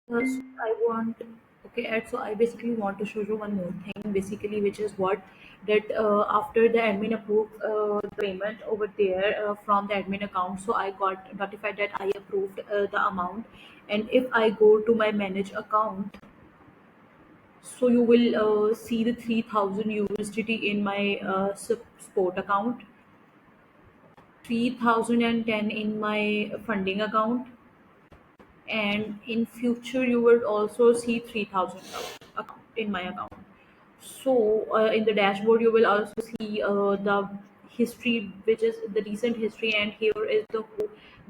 So I want, okay, and so I basically want to show you one more thing, basically, which is what that after the admin approved the payment over there from the admin account, so I got notified that I approved the amount, and if I go to my manage account, so you will see the 3000 USDT in my sport account, 3010 in my funding account, and in future you will also see 3000 in my account. So in the dashboard you will also see the history, which is the recent history, and here is the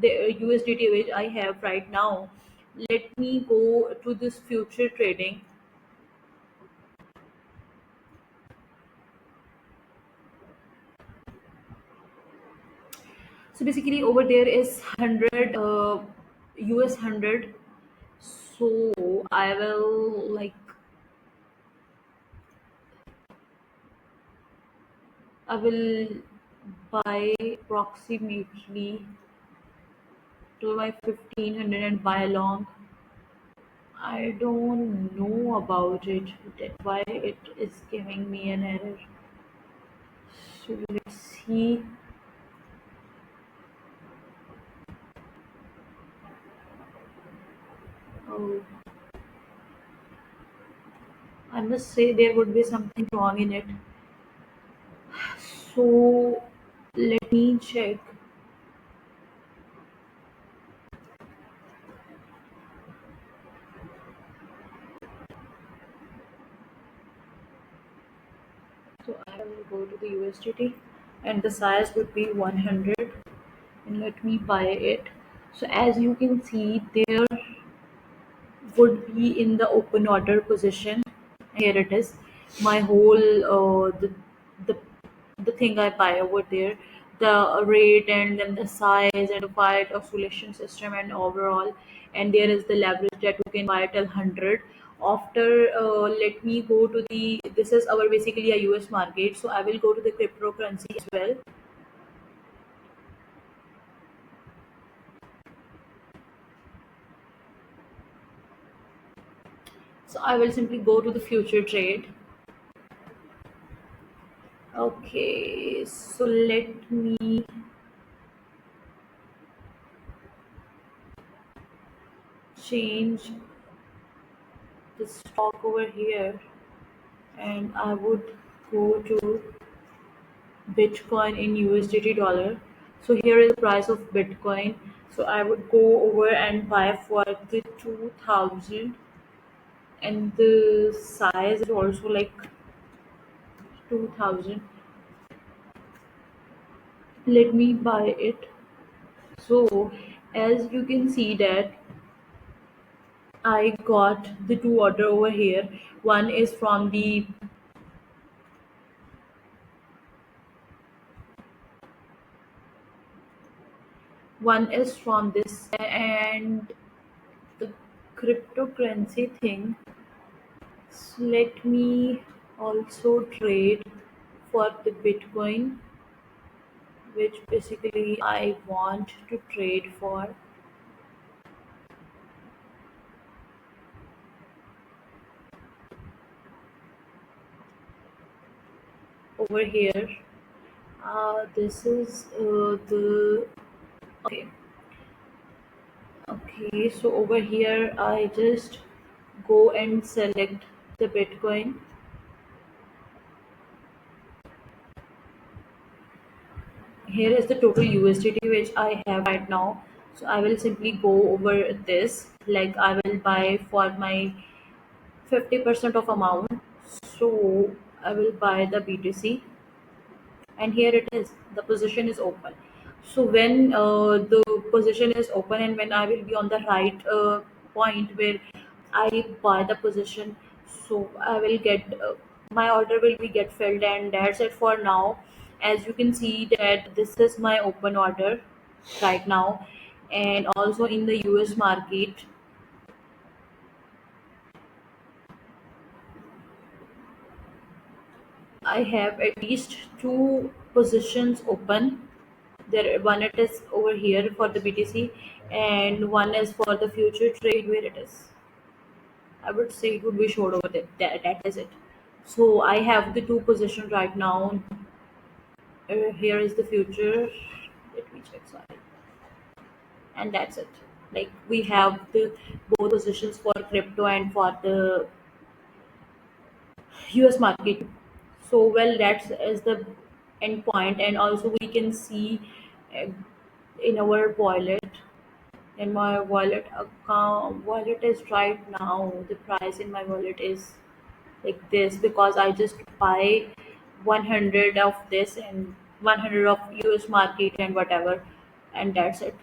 USDT which I have right now. Let me go to this future trading. So basically over there is 100 US 100. So I will like, I will buy approximately to my 1500 and buy along. I don't know about it. That why it is giving me an error. So let's see. Oh, I must say there would be something wrong in it. So let me check. So I will go to the USDT, and the size would be 100, and let me buy it. So as you can see, there would be in the open order position. Here it is. My whole the the thing I buy over there, the rate and then the size and the fight oscillation system and overall, and there is the leverage that you can buy till 100. After let me go to the, this is our basically a US market, so I will go to the cryptocurrency as well. So I will simply go to the future trade. Okay, so let me change the stock over here, and I would go to Bitcoin in USDT dollar. So here is the price of Bitcoin. So I would go over and buy for the 2000, and the size is also like 2000. Let me buy it. So as you can see that I got the two order over here. One is from the, one is from this, and the cryptocurrency thing. So let me also trade for the Bitcoin, which basically I want to trade for over here. This is the, okay. Okay, so over here I just go and select the Bitcoin. Here is the total USDT which I have right now. So I will simply go over this, like I will buy for my 50% of amount. So I will buy the BTC, and here it is. The position is open. So when the position is open, and when I will be on the right point where I buy the position, so I will get my order will be get filled, and that's it for now. As you can see that this is my open order right now, and also in the US market I have at least two positions open. There, one it is over here for the BTC, and one is for the future trade where it is. I would say it would be short over that. That is it. So I have the two position right now. Here is the future. Let me check. Sorry, and that's it. Like we have the both positions for crypto and for the US market. So well, that's is the end point, and also we can see uh, in our wallet. In my wallet is right now. The price in my wallet is like this because I just buy 100 of this and 100 of US market and whatever, and that's it.